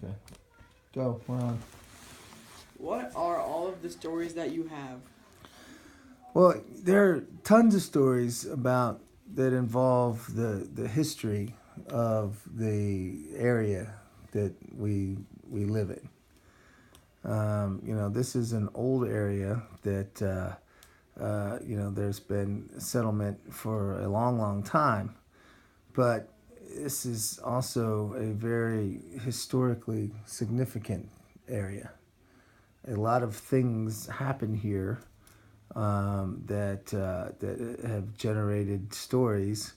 Okay. Go. We're on. What are all of the stories that you have? Well, there are tons of stories about that involve the history of the area that we live in. This is an old area that there's been settlement for a long, long time, but this is also a very historically significant area. A lot of things happen here that have generated stories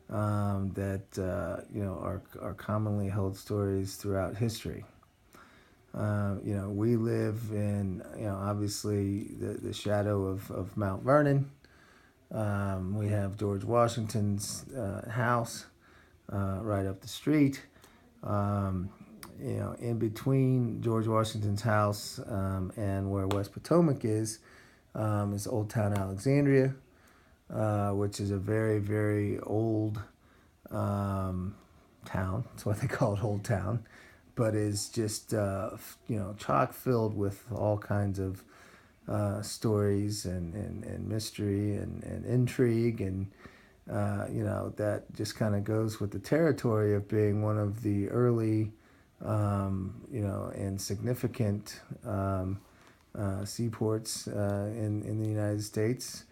that are commonly held stories throughout history. We live in obviously the shadow of Mount Vernon. We have George Washington's house right up the street. In between George Washington's house and where West Potomac is Old Town Alexandria, which is a very, very old town. That's why they call it Old Town, but is just chock filled with all kinds of stories and mystery and intrigue and that just kind of goes with the territory of being one of the early and significant seaports in the United States,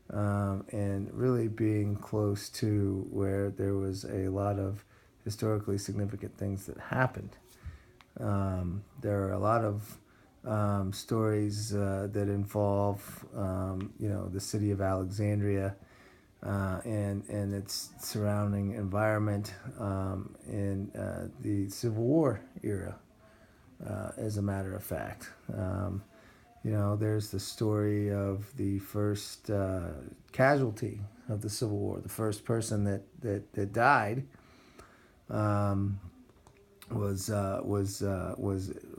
and really being close to where there was a lot of historically significant things that happened. There are a lot of stories that involve the city of Alexandria and its surrounding environment in the Civil War era, as a matter of fact. There's the story of the first casualty of the Civil War. The first person that died was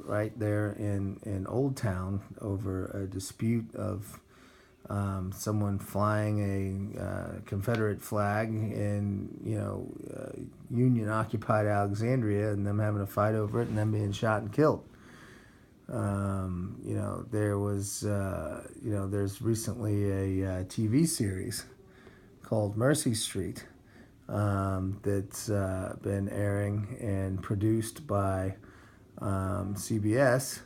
right there in Old Town over a dispute of someone flying a Confederate flag in Union occupied Alexandria and them having a fight over it and them being shot and killed. There's recently a TV series called Mercy Street that's been airing and produced by PBS,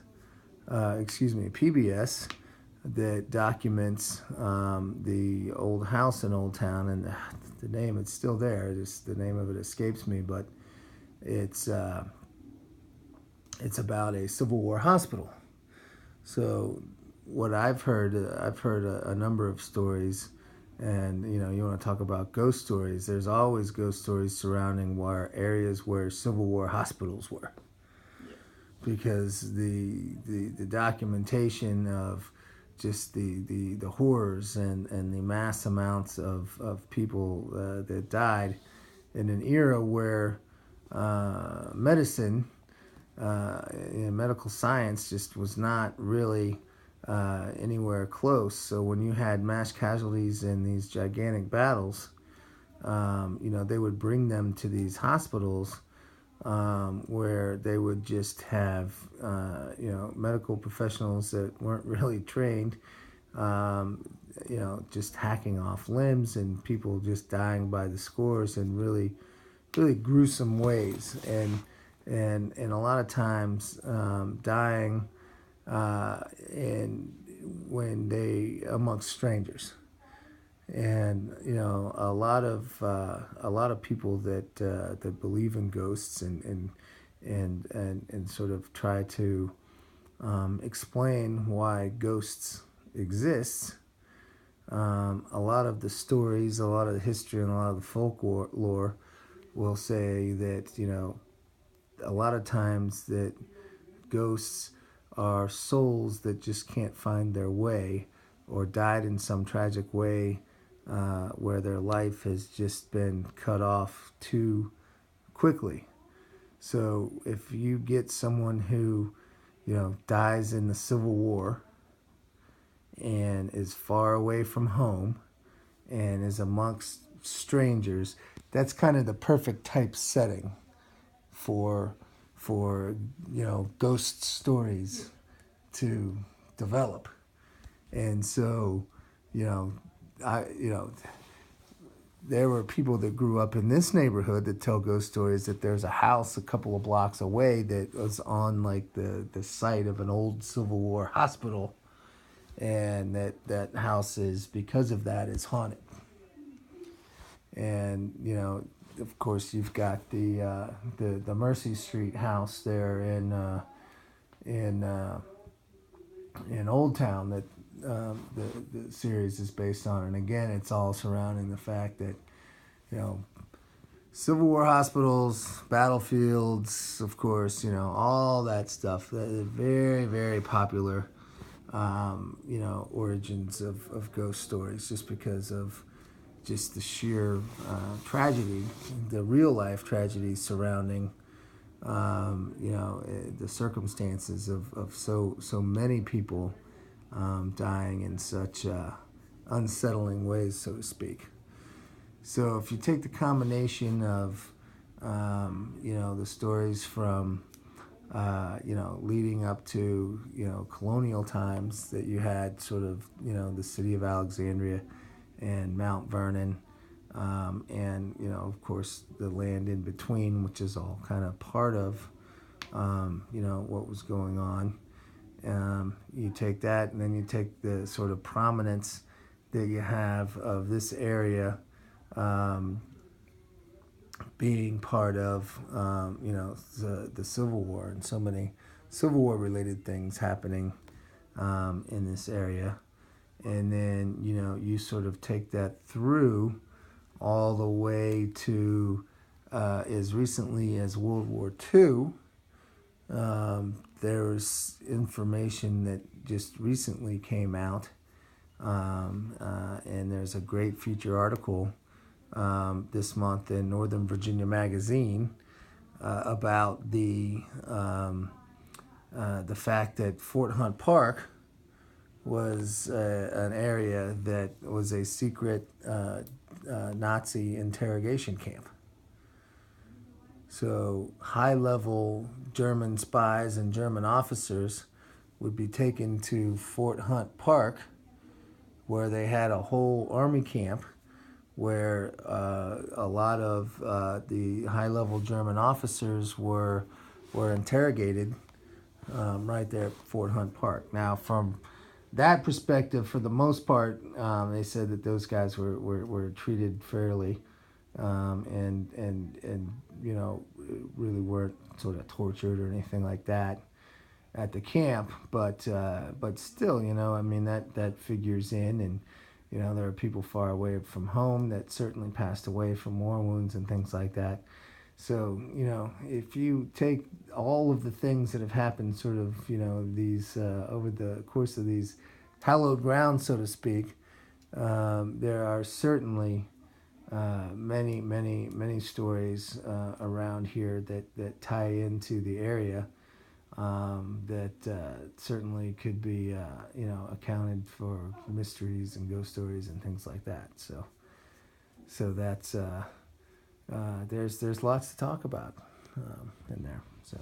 that documents the old house in Old Town, and the name, it's still there. Just the name of it escapes me, but it's about a Civil War hospital. So what I've heard a number of stories, and you want to talk about ghost stories. There's always ghost stories surrounding areas where Civil War hospitals were, because the documentation of just the horrors and the mass amounts of people that died in an era where medicine medical science just was not really anywhere close. So when you had mass casualties in these gigantic battles, they would bring them to these hospitals where they would just have medical professionals that weren't really trained, just hacking off limbs and people just dying by the scores in really, really gruesome ways, and a lot of times dying when they amongst strangers. And a lot of people that believe in ghosts and sort of try to explain why ghosts exist. A lot of the stories, a lot of the history, and a lot of the folklore will say that a lot of times that ghosts are souls that just can't find their way, or died in some tragic way where their life has just been cut off too quickly. So if you get someone who dies in the Civil War and is far away from home and is amongst strangers, that's kind of the perfect type setting for for ghost stories to develop. And so, you know, I you know there were people that grew up in this neighborhood that tell ghost stories that there's a house a couple of blocks away that was on like the site of an old Civil War hospital, and that house is, because of that, is haunted. And of course, you've got the Mercy Street house there in in Old Town that the series is based on. And again, it's all surrounding the fact that you know Civil War hospitals, battlefields, of course, all that stuff. That is very, very popular, origins of ghost stories, just because of just the sheer tragedy, the real life tragedy surrounding, the circumstances of so many people dying in such unsettling ways, so to speak. So if you take the combination of, the stories from, leading up to, colonial times, that you had sort of, the city of Alexandria and Mount Vernon, and, of course, the land in between, which is all kind of part of, what was going on. You take that, and then you take the sort of prominence that you have of this area, being part of the Civil War, and so many Civil War related things happening in this area. And then you sort of take that through all the way to as recently as World War II. There's information that just recently came out, and there's a great feature article this month in Northern Virginia Magazine about the fact that Fort Hunt Park was an area that was a secret Nazi interrogation camp. So high-level German spies and German officers would be taken to Fort Hunt Park, where they had a whole army camp where a lot of the high-level German officers were interrogated right there at Fort Hunt Park. Now, from that perspective, for the most part, they said that those guys were treated fairly, and really weren't sort of tortured or anything like that at the camp. But still, I mean, that figures in. And there are people far away from home that certainly passed away from war wounds and things like that. So, if you take all of the things that have happened sort of, these over the course of these hallowed grounds, so to speak, there are certainly many stories around here that tie into the area, that certainly could be, accounted for mysteries and ghost stories and things like that. So that's there's lots to talk about in there. So.